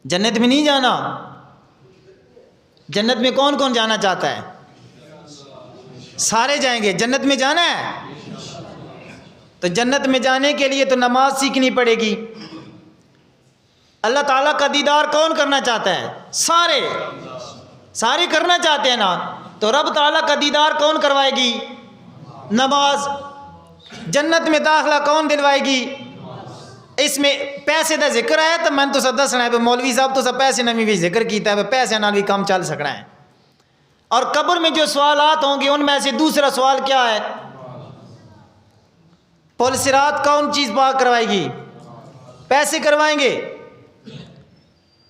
جنت میں نہیں جانا؟ جنت میں کون کون جانا چاہتا ہے؟ سارے جائیں گے۔ جنت میں جانا ہے تو جنت میں جانے کے لیے تو نماز سیکھنی پڑے گی۔ اللہ تعالیٰ کا دیدار کون کرنا چاہتا ہے؟ سارے کرنا چاہتے ہیں نا، تو رب تعالیٰ کا دیدار کون کروائے گی؟ نماز۔ جنت میں داخلہ کون دلوائے گی؟ اس میں پیسے دا ذکر ہے تو میں تو سب دسنا ہے، مولوی صاحب تو سب پیسے نہ بھی ذکر کیتا ہے، پیسے نہ بھی کام چل سکنا ہے۔ اور قبر میں جو سوالات ہوں گے ان میں سے دوسرا سوال کیا ہے؟ پل صراط کون چیز پاک کروائے گی؟ پیسے کروائیں گے؟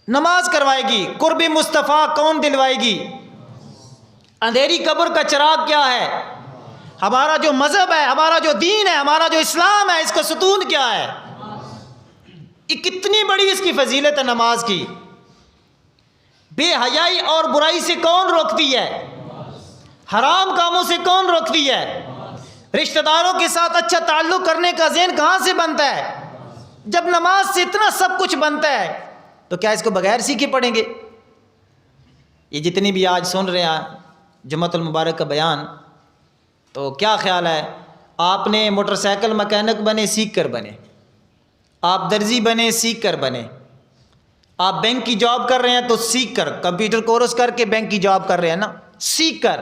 نماز کروائے گی۔ قرب مصطفیٰ کون دلوائے گی؟ اندھیری قبر کا چراغ کیا ہے؟ ہمارا جو مذہب ہے، ہمارا جو دین ہے، ہمارا جو اسلام ہے، اس کا ستون کیا ہے؟ یہ کتنی بڑی اس کی فضیلت ہے نماز کی۔ بے حیائی اور برائی سے کون روکتی ہے؟ حرام کاموں سے کون روکتی ہے؟ رشتہ داروں کے ساتھ اچھا تعلق کرنے کا ذہن کہاں سے بنتا ہے؟ جب نماز سے اتنا سب کچھ بنتا ہے تو کیا اس کو بغیر سیکھے پڑھیں گے؟ یہ جتنی بھی آج سن رہے ہیں جمعۃ المبارک کا بیان، تو کیا خیال ہے؟ آپ نے موٹر سائیکل مکینک بنے، سیکھ کر بنے، آپ درزی بنے، سیکھ کر بنے، آپ بینک کی جاب کر رہے ہیں تو سیکھ کر، کمپیوٹر کورس کر کے بینک کی جاب کر رہے ہیں نا، سیکھ کر۔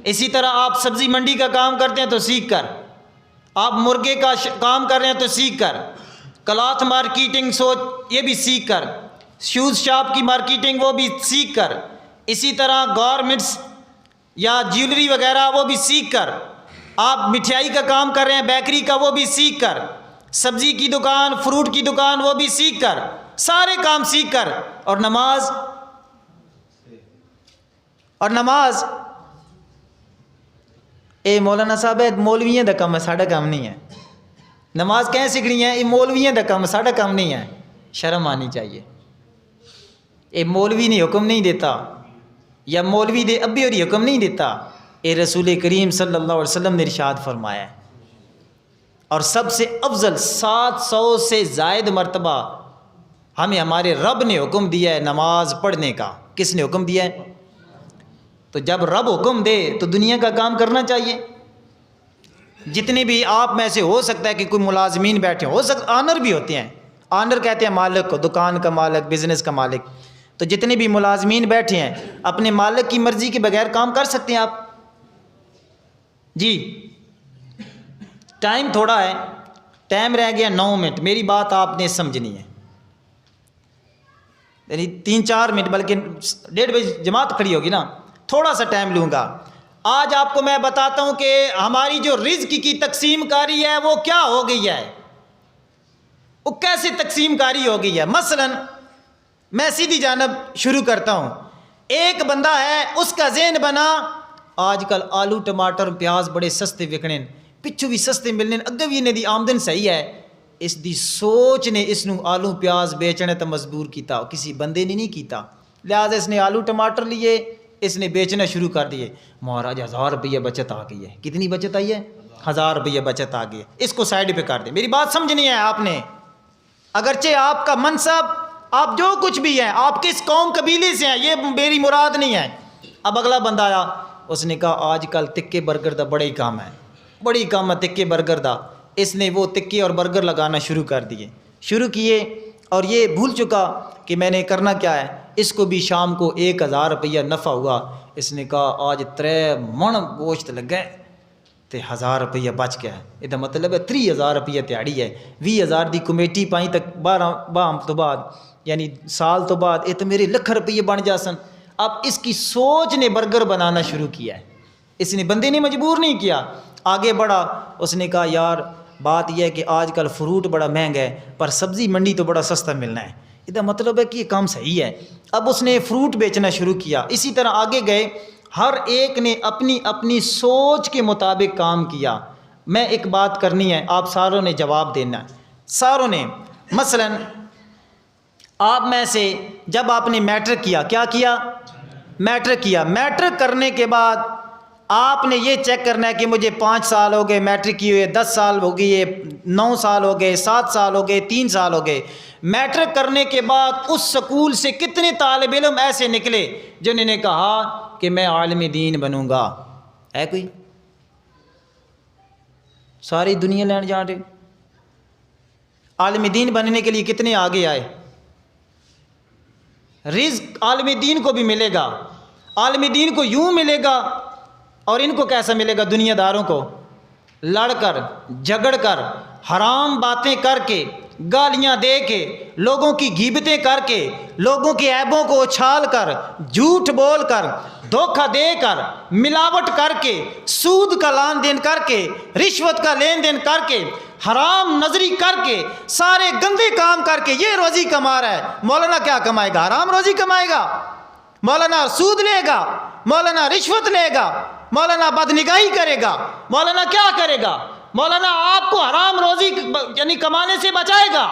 اسی طرح آپ سبزی منڈی کا کام کرتے ہیں تو سیکھ کر، آپ مرغے کا کام کر رہے ہیں تو سیکھ کر، کلاتھ مارکیٹنگ سوچ یہ بھی سیکھ کر، شوز شاپ کی مارکیٹنگ وہ بھی سیکھ کر، اسی طرح گارمنٹس یا جیولری وغیرہ وہ بھی سیکھ کر، آپ مٹھائی کا کام کر رہے ہیں بیکری کا وہ بھی سیکھ کر، سبزی کی دکان، فروٹ کی دکان وہ بھی سیکھ کر، سارے کام سیکھ کر، اور نماز اے مولانا صاحب ہے مولویوں دا کام ہے، ساڈا کام نہیں ہے۔ نماز کہیں سیکھنی ہے؟ یہ مولویوں دا کام ہے، ساڈا کام نہیں ہے۔ شرم آنی چاہیے۔ اے مولوی نے حکم نہیں دیتا، یا مولوی دے ابے اور حکم نہیں دیتا، اے رسول کریم صلی اللہ علیہ وسلم نے ارشاد فرمایا ہے۔ اور سب سے افضل 700 سے زائد مرتبہ ہمیں ہمارے رب نے حکم دیا ہے نماز پڑھنے کا۔ کس نے حکم دیا ہے؟ تو جب رب حکم دے تو دنیا کا کام کرنا چاہیے۔ جتنے بھی آپ میں سے ہو سکتا ہے کہ کوئی ملازمین بیٹھے ہو سکتا، آنر بھی ہوتے ہیں، آنر کہتے ہیں مالک کو، دکان کا مالک، بزنس کا مالک۔ تو جتنے بھی ملازمین بیٹھے ہیں اپنے مالک کی مرضی کے بغیر کام کر سکتے ہیں آپ؟ جی ٹائم تھوڑا ہے، ٹائم رہ گیا 9 منٹ، میری بات آپ نے سمجھنی ہے، یعنی 3-4 منٹ، بلکہ 1:30 بجے جماعت کھڑی ہوگی نا، تھوڑا سا ٹائم لوں گا۔ آج آپ کو میں بتاتا ہوں کہ ہماری جو رزق کی تقسیم کاری ہے وہ کیا ہو گئی ہے، وہ کیسے تقسیم کاری ہو گئی ہے۔ مثلا میں سیدھی جانب شروع کرتا ہوں۔ ایک بندہ ہے، اس کا ذہن بنا آج کل آلو ٹماٹر پیاز بڑے سستے وکنے، پچھو بھی سستے ملنے، اگے بھی انہیں دی آمدن صحیح ہے، اس دی سوچ نے اس نو آلو پیاز بیچنے تا مجبور کیتا، کسی بندے نے نہیں کیتا، لہذا اس نے آلو ٹماٹر لیے، اس نے بیچنا شروع کر دیے۔ مہاراج 1000 روپیہ بچت آ گئی ہے۔ کتنی بچت آئی ہے؟ 1000 روپیہ بچت آ گئی ہے۔ اس کو سائڈ پہ کر دیں، میری بات سمجھنی ہے آپ نے۔ اگرچہ آپ کا منصب، آپ جو کچھ بھی ہیں، آپ کس قوم قبیلے سے ہیں، یہ میری مراد نہیں ہے۔ اب اگلا بندہ آیا، اس نے کہا آج کل تکے برگر دا بڑا ہی کام ہے، بڑی کام ہے تکے برگر دا۔ اس نے وہ تکے اور برگر لگانا شروع کیے، اور یہ بھول چکا کہ میں نے کرنا کیا ہے۔ اس کو بھی شام کو 1000 روپیہ نفع ہوا۔ اس نے کہا آج 3 من گوشت لگا تے 1000 روپیہ بچ گیا ہے۔ یہ مطلب ہے 3000 روپیہ تیاری ہے، 20000 دی کمیٹی پائی تک 12 تو بعد، یعنی سال تو بعد یہ تو میرے لکھ روپیے بن جا سن۔ اب اس کی سوچ نے برگر بنانا شروع کیا ہے، اس نے بندے نے مجبور نہیں کیا، آگے بڑھا۔ اس نے کہا یار بات یہ ہے کہ آج کل فروٹ بڑا مہنگا ہے، پر سبزی منڈی تو بڑا سستا ملنا ہے، یہ مطلب ہے کہ یہ کام صحیح ہے۔ اب اس نے فروٹ بیچنا شروع کیا، اسی طرح آگے گئے، ہر ایک نے اپنی اپنی سوچ کے مطابق کام کیا۔ میں ایک بات کرنی ہے، آپ ساروں نے جواب دینا ہے، ساروں نے۔ مثلا آپ میں سے جب آپ نے میٹرک کیا، کیا کیا؟ میٹرک کیا۔ میٹرک کرنے کے بعد آپ نے یہ چیک کرنا ہے کہ مجھے 5 سال ہو گئے میٹرک کیے ہوئے، 10 سال ہو گئی ہے، 9 سال ہو گئے، 7 سال ہو گئے، 3 سال ہو گئے۔ میٹرک کرنے کے بعد اس سکول سے کتنے طالب علم ایسے نکلے جنہوں نے کہا کہ میں عالم دین بنوں گا؟ ہے کوئی؟ ساری دنیا لین جا رہے۔ عالم دین بننے کے لیے کتنے آگے آئے؟ رزق عالم دین کو بھی ملے گا، عالم دین کو یوں ملے گا، اور ان کو کیسا ملے گا؟ دنیا داروں کو لڑ کر، جھگڑ کر، حرام باتیں کر کے، گالیاں دے کے، لوگوں کی غیبتیں کر کے، لوگوں کے عیبوں کو اچھال کر، جھوٹ بول کر، دھوکہ دے کر، ملاوٹ کر کے، سود کا لین دین کر کے، رشوت کا لین دین کر کے، حرام نظری کر کے، سارے گندے کام کر کے یہ روزی کما رہا ہے۔ مولانا کیا کمائے گا؟ حرام روزی کمائے گا؟ مولانا سود لے گا؟ مولانا رشوت لے گا؟ مولانا بدنگاہی کرے گا؟ مولانا کیا کرے گا؟ مولانا آپ کو حرام روزی یعنی کمانے سے بچائے گا،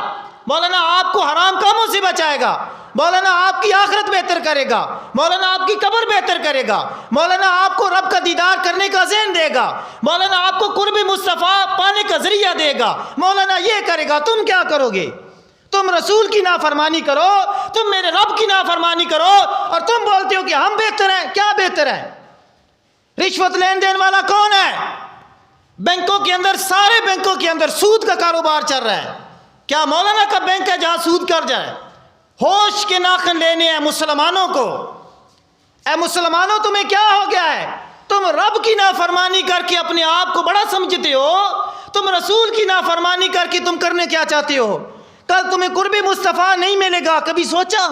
مولانا آپ کو حرام کاموں سے بچائے گا، مولانا آپ کی آخرت بہتر کرے گا، مولانا آپ کی قبر بہتر کرے گا، مولانا آپ کو رب کا دیدار کرنے کا ذہن دے گا، مولانا آپ کو قرب مصطفیٰ پانے کا ذریعہ دے گا، مولانا یہ کرے گا۔ تم کیا کرو گے؟ تم رسول کی نافرمانی کرو، تم میرے رب کی نافرمانی کرو، اور تم بولتے ہو کہ ہم بہتر ہیں۔ کیا بہتر ہے؟ رشوت لین دین والا کون ہے؟ بینکوں کے اندر، سارے بینکوں کے اندر سود کا کاروبار چل رہا ہے۔ کیا مولانا کا بینک ہے جہاں سود کر جائے؟ ہوش کے ناخن لینے ہیں مسلمانوں کو۔ اے مسلمانوں، تمہیں کیا ہو گیا ہے؟ تم رب کی نافرمانی کر کے اپنے آپ کو بڑا سمجھتے ہو، تم رسول کی نافرمانی کر کے تم کرنے کیا چاہتے ہو؟ کل تمہیں قرب مصطفیٰ نہیں ملے گا، کبھی سوچا؟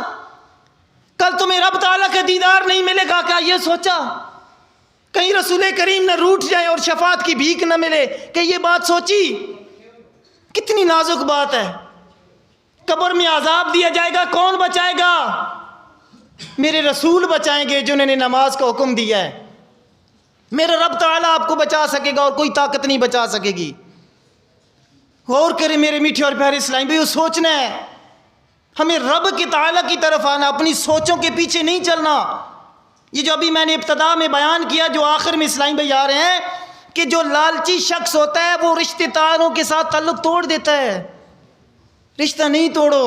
کل تمہیں رب تعالیٰ کا دیدار نہیں ملے گا، کیا یہ سوچا؟ کہیں رسول کریم نہ روٹھ جائے اور شفاعت کی بھیک نہ ملے، کہ یہ بات سوچی؟ کتنی نازک بات ہے۔ قبر میں عذاب دیا جائے گا، کون بچائے گا؟ میرے رسول بچائیں گے جنہوں نے نماز کا حکم دیا ہے۔ میرا رب تعالیٰ آپ کو بچا سکے گا، اور کوئی طاقت نہیں بچا سکے گی۔ غور کریں میرے میٹھے اور پیارے اسلام بھائیو، سوچنا ہے، ہمیں رب کی تعالیٰ کی طرف آنا، اپنی سوچوں کے پیچھے نہیں چلنا۔ یہ جو ابھی میں نے ابتدا میں بیان کیا، جو آخر میں اسلام بھائی آ رہے ہیں، کہ جو لالچی شخص ہوتا ہے وہ رشتہ داروں کے ساتھ تعلق توڑ دیتا ہے۔ رشتہ نہیں توڑو۔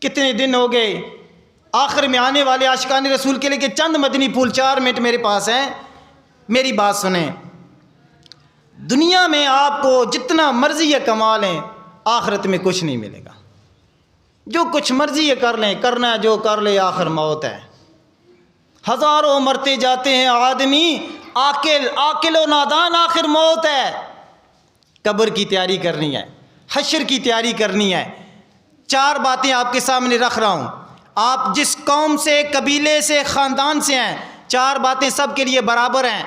کتنے دن ہو گئے، آخر میں آنے والے عاشقان رسول کے لیے کہ چند مدنی پھول، 4 منٹ میرے پاس ہیں، میری بات سنیں۔ دنیا میں آپ کو جتنا مرضی ہے کما لیں، آخرت میں کچھ نہیں ملے گا۔ جو کچھ مرضی ہے کر لیں، کرنا ہے جو کر لے، آخر موت ہے۔ ہزاروں مرتے جاتے ہیں آدمی، عاقل و نادان، آخر موت ہے۔ قبر کی تیاری کرنی ہے، حشر کی تیاری کرنی ہے۔ 4 باتیں آپ کے سامنے رکھ رہا ہوں۔ آپ جس قوم سے، قبیلے سے، خاندان سے ہیں، 4 باتیں سب کے لیے برابر ہیں۔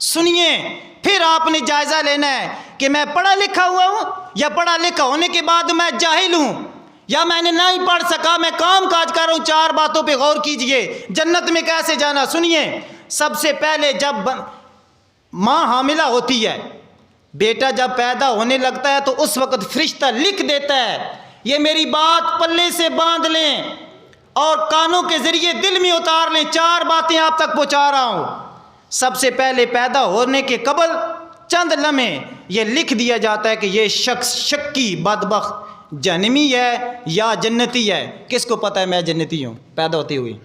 سنیے، پھر آپ نے جائزہ لینا ہے کہ میں پڑھا لکھا ہوا ہوں، یا پڑھا لکھا ہونے کے بعد میں جاہل ہوں، یا میں نے نہیں پڑھ سکا، میں کام کاج کر رہا ہوں۔ 4 باتوں پہ غور کیجئے، جنت میں کیسے جانا۔ سنیے، سب سے پہلے جب ماں حاملہ ہوتی ہے، بیٹا جب پیدا ہونے لگتا ہے، تو اس وقت فرشتہ لکھ دیتا ہے۔ یہ میری بات پلے سے باندھ لیں اور کانوں کے ذریعے دل میں اتار لیں۔ 4 باتیں آپ تک پہنچا رہا ہوں۔ سب سے پہلے پیدا ہونے کے قبل چند لمحے یہ لکھ دیا جاتا ہے کہ یہ شخص شکی، بدبخت، جہنمی ہے یا جنتی ہے۔ کس کو پتہ ہے میں جنتی ہوں پیدا ہوتی ہوئی؟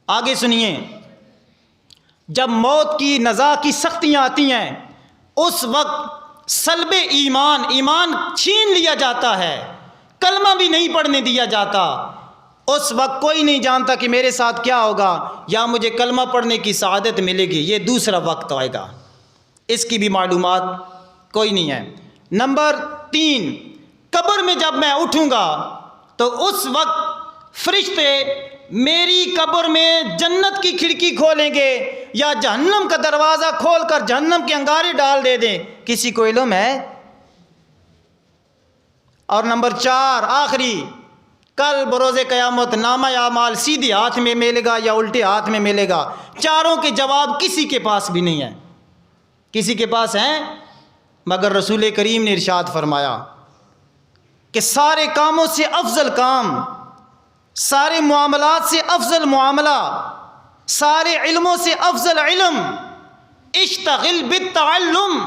آگے سنیے، جب موت کی نزا کی سختیاں آتی ہیں، اس وقت سلب ایمان چھین لیا جاتا ہے، کلمہ بھی نہیں پڑھنے دیا جاتا۔ اس وقت کوئی نہیں جانتا کہ میرے ساتھ کیا ہوگا، یا مجھے کلمہ پڑھنے کی سعادت ملے گی۔ یہ دوسرا وقت آئے گا، اس کی بھی معلومات کوئی نہیں ہے۔ نمبر 3، قبر میں جب میں اٹھوں گا تو اس وقت فرشتے میری قبر میں جنت کی کھڑکی کھولیں گے یا جہنم کا دروازہ کھول کر جہنم کے انگارے ڈال دے دیں۔ کسی کو علم ہے؟ اور نمبر 4 آخری، کل بروز قیامت نامہ اعمال سیدھے ہاتھ میں ملے گا یا الٹے ہاتھ میں ملے گا؟ 4 کے جواب کسی کے پاس بھی نہیں ہے۔ کسی کے پاس ہیں؟ مگر رسول کریم نے ارشاد فرمایا کہ سارے کاموں سے افضل کام، سارے معاملات سے افضل معاملہ سارے علموں سے افضل علم، اشتغل بالتعلم،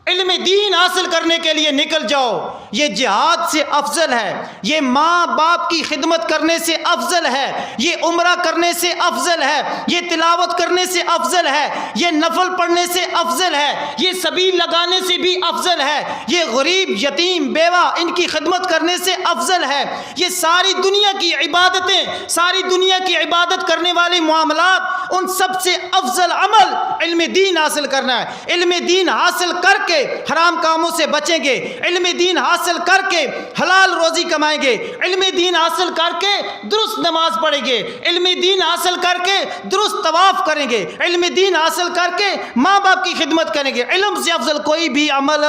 علم دین حاصل کرنے کے لیے نکل جاؤ، یہ جہاد سے افضل ہے، یہ ماں باپ کی خدمت کرنے سے افضل ہے، یہ عمرہ کرنے سے افضل ہے، یہ تلاوت کرنے سے افضل ہے، یہ نفل پڑھنے سے افضل ہے، یہ سبیل لگانے سے بھی افضل ہے، یہ غریب یتیم بیوہ ان کی خدمت کرنے سے افضل ہے، یہ ساری دنیا کی عبادتیں، ساری دنیا کی عبادت کرنے والے معاملات، ان سب سے افضل عمل علم دین حاصل کرنا ہے۔ علم دین حاصل کر کے حرام کاموں سے بچیں گے، علم دین حاصل کر کے حلال روزی کمائیں گے، علم دین حاصل کر کے درست نماز پڑھیں گے، علم دین حاصل کر کے درست طواف کریں گے، علم دین حاصل کر کے ماں باپ کی خدمت کریں گے۔ علم سے افضل کوئی بھی عمل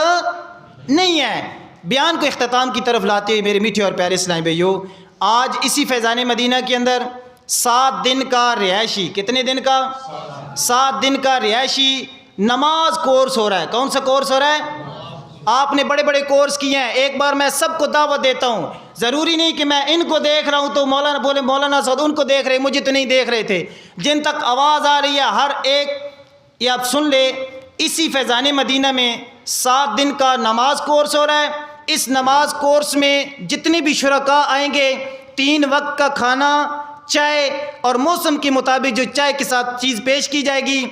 نہیں ہے۔ بیان کو اختتام کی طرف لاتے ہوئے میرے میٹھے اور پیارے اسلامی بھائیو، آج اسی فیضان مدینہ کے اندر 7 دن کا رہائشی، کتنے دن کا؟ 7 دن کا رہائشی نماز کورس ہو رہا ہے۔ کون سا کورس ہو رہا ہے؟ آپ نے بڑے بڑے کورس کیے ہیں، ایک بار میں سب کو دعوت دیتا ہوں، ضروری نہیں کہ میں ان کو دیکھ رہا ہوں تو مولانا بولے مولانا سعود ان کو دیکھ رہے، مجھے تو نہیں دیکھ رہے تھے۔ جن تک آواز آ رہی ہے ہر ایک یہ آپ سن لے، اسی فیضان مدینہ میں 7 دن کا نماز کورس ہو رہا ہے۔ اس نماز کورس میں جتنے بھی شرکاء آئیں گے 3 وقت کا کھانا، چائے اور موسم کے مطابق جو چائے کے ساتھ چیز پیش کی جائے گی،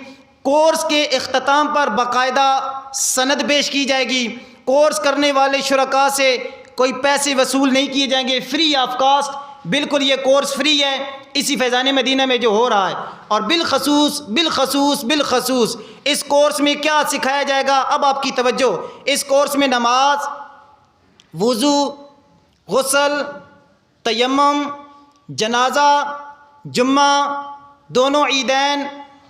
کورس کے اختتام پر باقاعدہ سند پیش کی جائے گی۔ کورس کرنے والے شرکاء سے کوئی پیسے وصول نہیں کیے جائیں گے، فری آف کاسٹ، بالکل یہ کورس فری ہے اسی فیضان مدینہ میں جو ہو رہا ہے۔ اور بالخصوص اس کورس میں کیا سکھایا جائے گا؟ اب آپ کی توجہ، اس کورس میں نماز، وضو، غسل، تیمم، جنازہ، جمعہ، دونوں عیدین،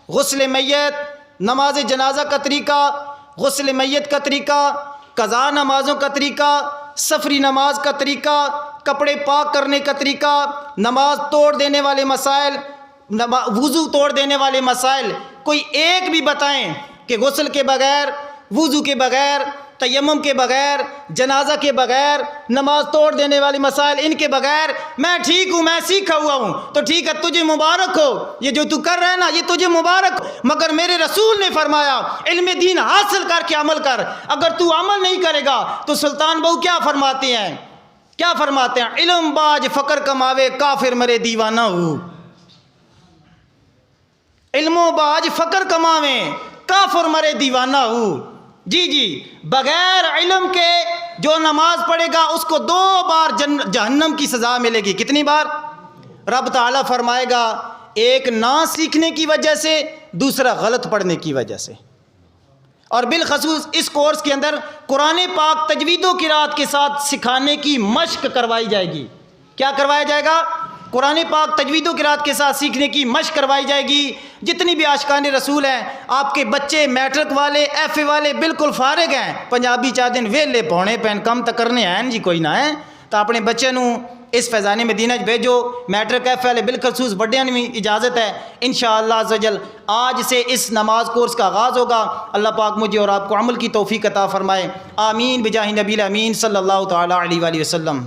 غسل میت، نماز جنازہ کا طریقہ، غسل میت کا طریقہ، قضا نمازوں کا طریقہ، سفری نماز کا طریقہ، کپڑے پاک کرنے کا طریقہ، نماز توڑ دینے والے مسائل، وضو توڑ دینے والے مسائل، کوئی ایک بھی بتائیں کہ غسل کے بغیر، وضو کے بغیر، تیمم کے بغیر، جنازہ کے بغیر، نماز توڑ دینے والے مسائل ان کے بغیر میں ٹھیک ہوں، میں سیکھا ہوا ہوں تو ٹھیک ہے، تجھے مبارک ہو، یہ جو تو کر رہا ہے نا یہ تجھے مبارک ہو، مگر میرے رسول نے فرمایا علم دین حاصل کر کے عمل کر۔ اگر تو عمل نہیں کرے گا تو سلطان بہو کیا فرماتے ہیں؟ کیا فرماتے ہیں؟ علم باج فقر کماوے کافر مرے دیوانہ ہو۔ علم و باج فقر کماویں کافر مرے دیوانہ ہو۔ جی بغیر علم کے جو نماز پڑھے گا اس کو 2 بار جہنم کی سزا ملے گی۔ کتنی بار؟ رب تعالیٰ فرمائے گا، ایک نہ سیکھنے کی وجہ سے، دوسرا غلط پڑھنے کی وجہ سے۔ اور بالخصوص اس کورس کے اندر قرآن پاک تجوید و قرات کے ساتھ سکھانے کی مشق کروائی جائے گی۔ کیا کروایا جائے گا؟ قرآن پاک تجوید و قرات کے ساتھ سیکھنے کی مشق کروائی جائے گی۔ جتنی بھی عاشقان رسول ہیں، آپ کے بچے میٹرک والے، ایف اے والے بالکل فارغ ہیں، پنجابی چادن ویلے پونے پین کم تک کرنے ہیں جی کوئی نہ ہے، تو اپنے بچے نوں اس فیضان مدینہ بھیجو۔ میٹرک ایف والے بالخصوص بڑیاں بھی اجازت ہے انشاءاللہ عز و جل۔ آج سے اس نماز کورس کا آغاز ہوگا۔ اللہ پاک مجھے اور آپ کو عمل کی توفیق عطا فرمائے، آمین بجاہ نبی الامین صلی اللہ تعالی علیہ وآلہ وسلم۔